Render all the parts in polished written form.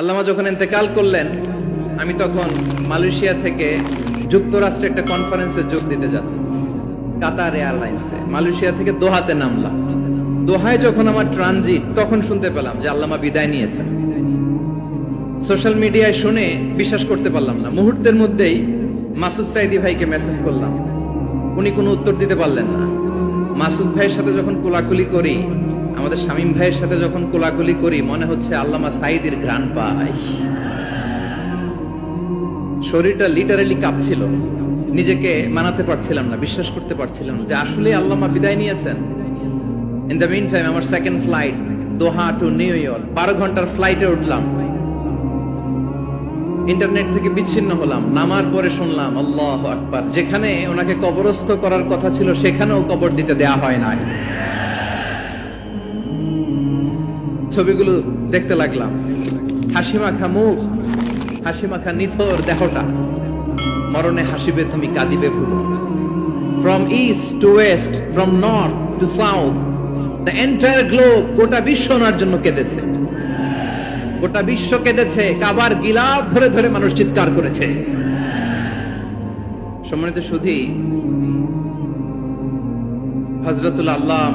আল্লামা যখন ইন্তেকাল করলেন, আমি তখন মালয়েশিয়া থেকে যুক্তরাষ্ট্রে একটা কনফারেন্সে যোগ দিতে যাচ্ছি, কাতার এয়ারলাইন্সে। মালয়েশিয়া থেকে দোহাতে নামলাম। দোহায় যখন আমার ট্রানজিট, তখন শুনতে পেলাম যে আল্লামা বিদায় নিয়েছেন। সোশ্যাল মিডিয়ায় শুনে বিশ্বাস করতে পারলাম না। মুহূর্তের মধ্যেই মাসুদ সাইদি ভাইকে মেসেজ করলাম, উনি কোনো উত্তর দিতে পারলেন না। মাসুদ ভাইয়ের সাথে যখন কোলাকুলি করি, আমাদের শামীম ভাইয়ের সাথে যখন কোলাকুলি করি, মনে হচ্ছে আল্লামা সাইদির ঘ্রাণ পাই। শরীরটা লিটারালি কাঁপছিল, নিজেকে মানাতে পারছিলাম না, বিশ্বাস করতে পারছিলাম না যে আসলে আল্লামা বিদায় নিয়েছেন। ইন দ্য মিন টাইম আমার সেকেন্ড ফ্লাইট দোহা টু নিউ ইয়র্ক, 12 ঘন্টার ফ্লাইটে উঠলাম। ইন্টারনেট থেকে বিচ্ছিন্ন হলাম। নামার পরে শুনলাম আল্লাহু আকবার, যেখানে ওনাকে কবরস্থ করার কথা ছিল সেখানেও কবর দিতে দেয়া হয় নাই। ছবিগুলো দেখতে লাগলাম, হাসি মাখা মুখ, হাসি মাখা নিথর দেহটা, মরণে হাসিবে তুমি কাঁদিবে ভুলো। From east to west, from north to south, the entire globe, গোটা বিশ্ব ওনার জন্য কেঁদেছে। গোটা বিশ্ব কেঁদেছে, কাবার গিলাফ ধরে ধরে মানুষ চিৎকার করেছে। সম্মানিত সুধী, হযরতুল আল্লাম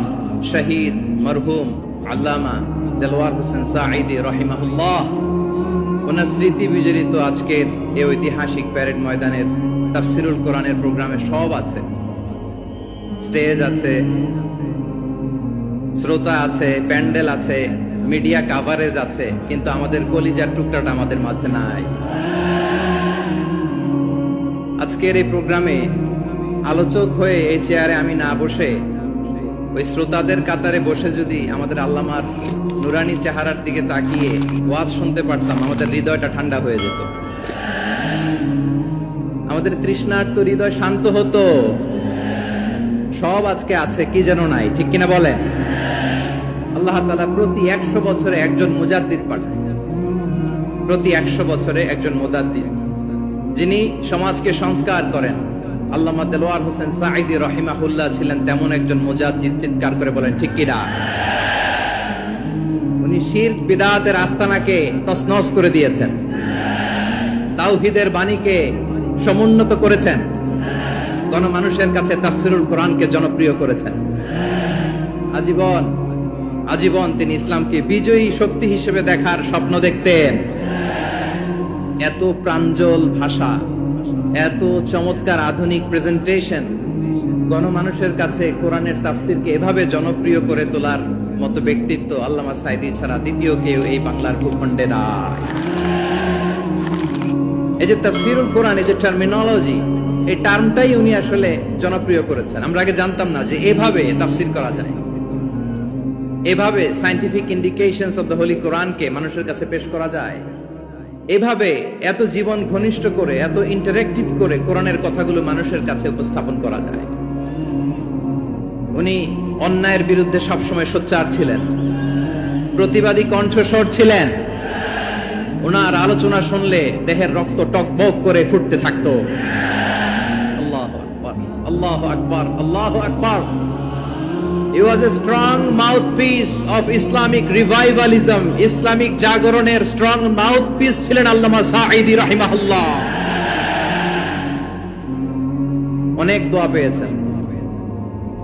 শহীদ মরহুম আল্লামা দেলওয়ার হোসেন সাঈদী রাহিমাহুল্লাহ, ওনার স্মৃতি বিজড়িত আজকের এই ঐতিহাসিক প্যারেড ময়দানের তাফসিরুল কোরআনের প্রোগ্রামে সব আছে। স্টেজ আছে, শ্রোতা আছে, প্যান্ডেল আছে, মিডিয়া কাভারেজ আছে, কিন্তু আমাদের কলিজার টুকরাটা আমাদের মাঝে নাই। আজকের এই প্রোগ্রামে আলোচক হয়ে এই চেয়ারে আমি না বসে ওই শ্রোতাদের কাতারে বসে যদি আমাদের আল্লামার নুরানি চেহারার দিকে তাকিয়ে ওয়াজ শুনতে পারতাম, আমাদের হৃদয়টা ঠান্ডা হয়ে যেত, আমাদের তৃষ্ণার্ত হৃদয় শান্ত হতো। সব আজকে আছে, কি যেন নাই, ঠিক কিনা বলেন? আল্লাহ তাআলা প্রতি 100 বছরে একজন মুজাদ্দিদ পাঠান, প্রতি 100 বছরে একজন মুজাদ্দিদ, যিনি সমাজকে সংস্কার করেন। আল্লামা দেলওয়ার হোসেন সাঈদী রাহিমাহুল্লাহ ছিলেন তেমন একজন মুজাদ্দিদ। চিৎকার করে বলেন ঠিক কিনা? উনি শিরক বিদআতের আস্তানাকে তছনছ করে দিয়েছেন, তাওহীদের বাণীকে সমুন্নত করেছেন, গণমানুষের কাছে তাফসিরুল কোরআনকে জনপ্রিয় করেছেন। আজীবন আজীবন তিনি ইসলামকে বিজয়ী শক্তি হিসেবে দেখার স্বপ্ন দেখতেন। এত প্রাঞ্জল ভাষা, এত চমৎকার আধুনিক প্রেজেন্টেশন, গণমানুষের কাছে কোরআনের তাফসিরকে এভাবে জনপ্রিয় করে তোলার মতো ব্যক্তিত্ব আল্লামা সাঈদী ছাড়া দ্বিতীয় কেউ এই বাংলার ভূখণ্ডে নাই। এই যে তাফসিরুল কোরআন, এই যে টার্মিনোলজি, এই টার্মটাই উনি আসলে জনপ্রিয় করেছেন। আমরা আগে জানতাম না যে এভাবে তাফসির করা যায়, এভাবে scientific indications of the Holi কোরআনকে মানুষের কাছে পেশ করা যায়, এভাবে এত জীবন ঘনিষ্ঠ করে, এত ইন্টারেক্টিভ করে কোরআনের কথাগুলো মানুষের কাছে উপস্থাপন করা যায়। উনি অন্যায়ের বিরুদ্ধে সবসময় সোচ্চার ছিলেন, প্রতিবাদী কণ্ঠস্বর ছিলেন। ওনার আলোচনা শুনলে দেহের রক্ত টকবক করে ফুটতে থাকতো। আল্লাহু আকবার, আল্লাহু আকবার, আল্লাহু আকবার। He was a strong mouthpiece of Islamic revivalism. Islamic জাগরণের স্ট্রং মাউথপিস ছিলেন আল্লামা সাঈদী রাহিমাহুল্লাহ। অনেক দোয়া পেয়েছেন,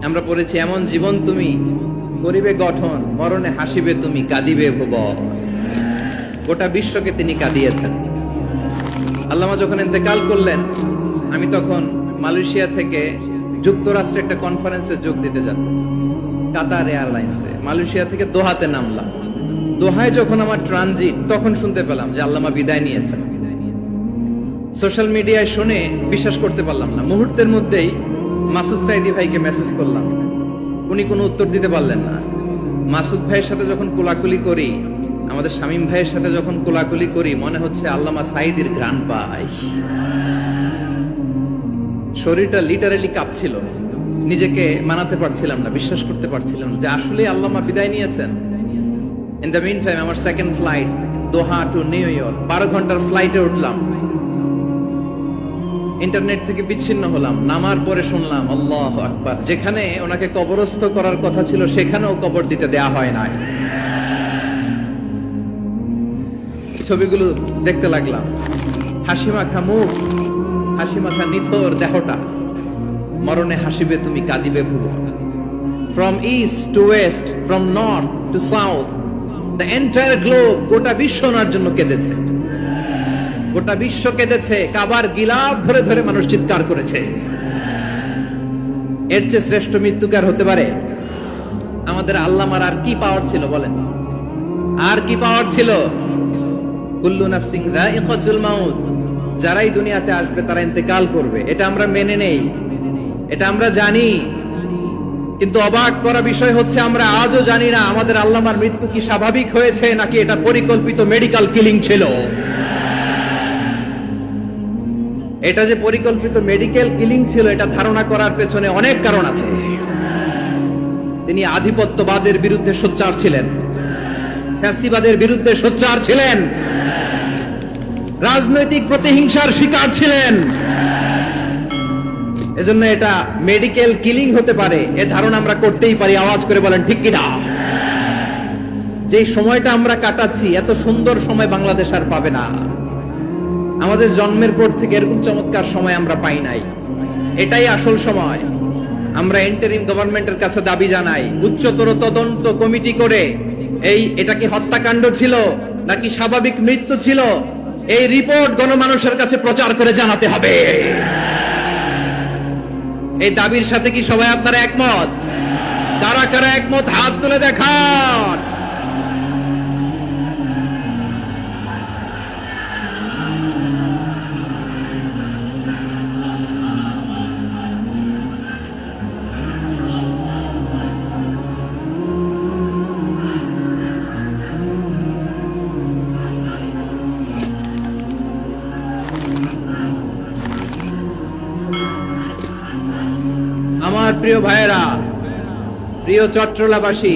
আমরা পড়েছি, এমন জীবন তুমি করিবে গঠন, মরণে হাসিবে তুমি কাঁদিবে ভুবন। গোটা বিশ্বকে তিনি কাঁদিয়েছেন। আল্লামা যখন ইন্তেকাল করলেন, আমি তখন মালয়েশিয়া থেকে যুক্তরাষ্ট্রে একটা কনফারেন্সে যোগ দিতে যাচ্ছি, কাতার এয়ারলাইন্সে। মালয়েশিয়া থেকে দোহাতে নামলাম। দোহায় যখন আমার ট্রানজিট, তখন শুনতে পেলাম যে আল্লামা বিদায় নিয়েছেন। সোশ্যাল মিডিয়ায় শুনে বিশ্বাস করতে পারলাম না। মুহূর্তের মধ্যেই মাসুদ সাইদি ভাইকে মেসেজ করলাম, উনি কোনো উত্তর দিতে পারলেন না। মাসুদ ভাইয়ের সাথে যখন কোলাকুলি করি, আমাদের শামীম ভাইয়ের সাথে যখন কোলাকুলি করি, মনে হচ্ছে আল্লামা সাইদির ঘ্রাণ পাই। শরীরটা লিটারালি কাঁপছিল, নিজেকে মানাতে পারছিলাম না, বিশ্বাস করতে পারছিলাম না যে আসলে আল্লামা বিদায় নিয়েছেন। ইন দ্য মিন টাইম আমার সেকেন্ড ফ্লাইট দোহা টু নিউ ইয়র্ক, 12 ঘন্টার ফ্লাইটে উঠলাম। ইন্টারনেট থেকে বিচ্ছিন্ন হলাম। নামার পরে শুনলাম আল্লাহু আকবার, যেখানে ওনাকে কবরস্থ করার কথা ছিল সেখানেও কবর দিতে দেয়া হয় নাই। ছবিগুলো দেখতে লাগলাম। হাসি মাখা মুখ, হাসি মাখা নিথর দেহটা, মরণে হাসিবে তুমি কাঁদিবে ভুবন। From east to west, from north to south, the entire globe, গোটা বিশ্ব ওনার জন্য কেঁদেছে, গোটা বিশ্ব কেঁদেছে। কাবার গিলাফ ধরে ধরে মানুষ চিৎকার করেছে। এর চেয়ে শ্রেষ্ঠ মৃত্যুকার হতে পারে? আমাদের আল্লামার আর কি পাওয়ার ছিল বলেন? আর কি পাওয়ার ছিল? কুল্লু নাফসিন যায়িকাতুল মাউত, যারাই দুনিয়াতে আসবে তারা ইন্তেকাল করবে, এটা আমরা মেনে নেই, এটা আমরা জানি। কিন্তু অবাক করা বিষয় হচ্ছে আমরা আজও জানি না আমাদের আল্লামার মৃত্যু কি স্বাভাবিক হয়েছে নাকি এটা পরিকল্পিত মেডিকেল কিলিং ছিল। এটা যে পরিকল্পিত মেডিকেল কিলিং ছিল এটা ধারণা করার পেছনে অনেক কারণ আছে। তিনি আধিপত্যবাদের বিরুদ্ধে সোচ্চার ছিলেন, ফ্যাসিবাদের বিরুদ্ধে সোচ্চার ছিলেন, রাজনৈতিক প্রতিহিংসার শিকার ছিলেন। এজন্য এটা মেডিকেল কিলিং হতে পারে এ ধারণা আমরা করতেই পারি। আওয়াজ করে বলেন ঠিক কিনা? যে সময়টা আমরা কাটাচ্ছি এত সুন্দর সময় বাংলাদেশ আর পাবে না। আমাদের জন্মের পর থেকে এরকম চমৎকার সময় আমরা পাই নাই। এটাই আসল সময়। আমরা ইন্টারিম গভর্নমেন্টের কাছে দাবি জানাই, উচ্চতর তদন্ত কমিটি করে এটা কি হত্যাকাণ্ড ছিল নাকি স্বাভাবিক মৃত্যু ছিল, এই রিপোর্ট গণমানুষের কাছে প্রচার করে জানাতে হবে। এই দাবির সাথে কি সবাই আপনারা একমত? কারা কারা একমত হাত তুলে দেখান। আমার প্রিয় ভাইয়েরা, প্রিয় চট্টলাবাসী,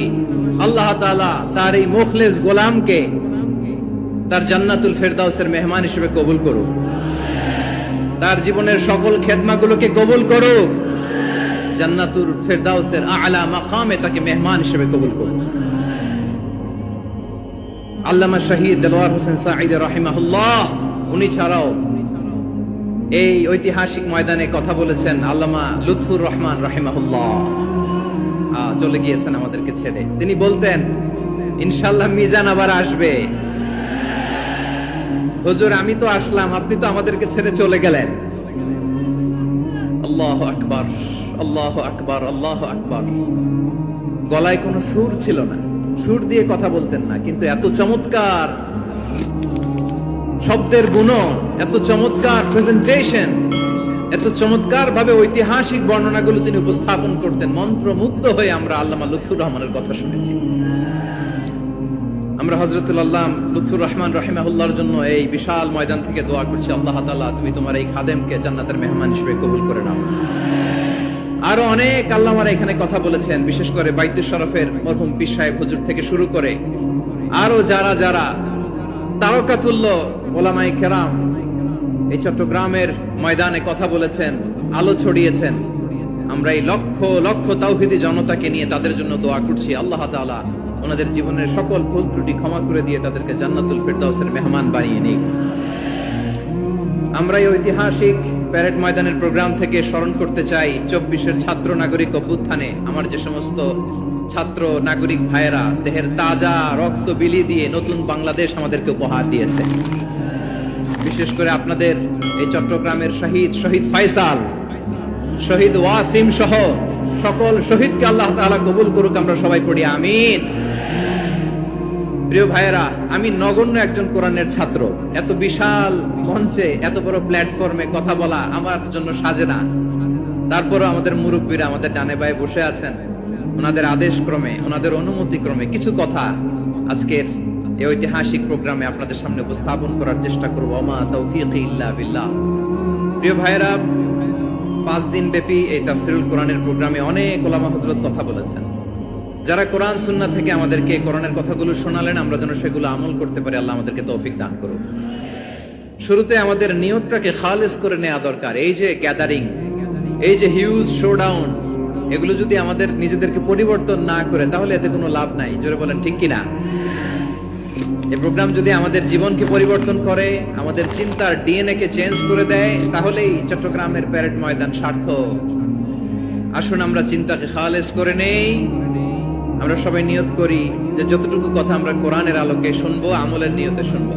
আল্লাহ তাআলা তার এই মুখলেস গোলামকে তার জান্নাতুল ফেরদাউসের মেহমান হিসেবে কবুল করুক, তার জীবনের সকল খেদমাগুলোকে কবুল করুক, জান্নাতুল ফেরদাউসের আলা মাকামে তাকে মেহমান হিসেবে কবুল করুক। আল্লামা শহীদ দেলোয়ার হোসেন সাঈদী রাহিমাহুল্লাহ, উনি ছাড়াও এই ঐতিহাসিক ময়দানে কথা বলেছেন আল্লামা লুৎফুর রহমান রাহিমাহুল্লাহ, চলে গিয়েছেন আমাদেরকে ছেড়ে। তিনি বলতেন ইনশাআল্লাহ মিজান আবার আসবে। হুজুর আমি তো আসলাম, আপনি তো আমাদেরকে ছেড়ে চলে গেলেন। আল্লাহু আকবার, আল্লাহু আকবার, আল্লাহু আকবার। গলায় কোনো সুর ছিল না, সুর দিয়ে কথা বলতেন না, কিন্তু এত চমৎকার শব্দের গুণন, এত চমৎকার প্রেজেন্টেশন, এত চমৎকার ভাবে ঐতিহাসিক বর্ণনাগুলো তিনি উপস্থাপন করতেন। মন্ত্রমুগ্ধ হয়ে আমরা আল্লামা লুৎফুর রহমানের কথা শুনেছি। আমরা হযরতুল আল্লাহ লুৎফুর রহমান রাহিমাহুল্লাহর জন্য এই বিশাল ময়দান থেকে দোয়া করছি, আল্লাহ তাআলা তুমি তোমার এই খাদেমকে জান্নাতের মেহমান হিসেবে কবুল করে নাও। আরো অনেক আল্লামারা এখানে কথা বলেছেন, বিশেষ করে বাইতুল শরফের মরহুম পীর সাহেব হুজুর থেকে শুরু করে আরো যারা যারা তারকাতুল্য ওলামায়ে কেরাম এই চট্টগ্রামের ময়দানে কথা বলেছেন, আলো ছড়িয়েছেন। আমরা এই লক্ষ লক্ষ তাওহীদি জনতাকে নিয়ে তাদের জন্য দোয়া করছি, আল্লাহ তাআলা ওনাদের জীবনের সকল ভুল ত্রুটি ক্ষমা করে দিয়ে তাদেরকে জান্নাতুল ফেরদাউসের মেহমান বানিয়ে নিক। আমরা এই ঐতিহাসিক প্যারেড ময়দানের প্রোগ্রাম থেকে স্মরণ করতে চাই 24-এর ছাত্র নাগরিক অভ্যুত্থানে আমার যে সমস্ত ছাত্র নাগরিক ভাইয়েরা দেহের তাজা রক্ত বিলি দিয়ে নতুন বাংলাদেশ আমাদেরকে উপহার দিয়েছে। বিশেষ করে আপনাদের এই চট্টগ্রামের শহীদ ফাইসাল, শহীদ ওয়াসিম সহ সকল শহীদকে আল্লাহ তাআলা কবুল করুক। আমরা সবাই পড়ি আমিন। প্রিয় ভাইয়েরা, আমি নগণ্য একজন কোরআনের ছাত্র, এত বিশাল মঞ্চে এত বড় প্ল্যাটফর্মে কথা বলা আমার জন্য সাজে না। তারপরও আমাদের মুরব্বীরা আমাদের ডানে বায়ে বসে আছেন, ওনাদের আদেশ ক্রমে, ওনাদের অনুমতি ক্রমে কিছু কথা আজকের এই ঐতিহাসিক প্রোগ্রামে আপনাদের সামনে উপস্থাপন করার চেষ্টা করব। ওমা তাওফীকি ইল্লা বিল্লাহ। প্রিয় ভাইয়েরা, 5 দিন ব্যাপী এই তাফসীরুল কোরআনের প্রোগ্রামে অনেক ওলামা হযরত কথা বলেছেন। যারা কোরআন সুন্নাহ থেকে আমাদেরকে কোরআনের কথাগুলো শোনালেন, আমরা যেন সেগুলো আমল করতে পারি, আল্লাহ আমাদেরকে তৌফিক দান করুন। শুরুতে আমাদের নিয়তটাকে খালেস করে নেওয়া দরকার। এই যে গ্যাদারিং, এই যে হিউজ শোডাউন, এগুলো যদি আমাদের নিজেদেরকে পরিবর্তন না করে তাহলে এতে কোনো লাভ নাই। জোরে বলেন ঠিক কিনা? এই প্রোগ্রাম যদি আমাদের জীবনকে পরিবর্তন করে, আমাদের চিন্তার ডিএনএ কে চেঞ্জ করে দেয়, তাহলেই চট্টগ্রামের প্যারেড ময়দান সার্থক। আসুন আমরা চিন্তাকে খালেস করে নেই। আমরা সবাই নিয়ত করি যে যতটুকু কথা আমরা কোরআনের আলোকে শুনবো, আমলের নিয়তে শুনবো।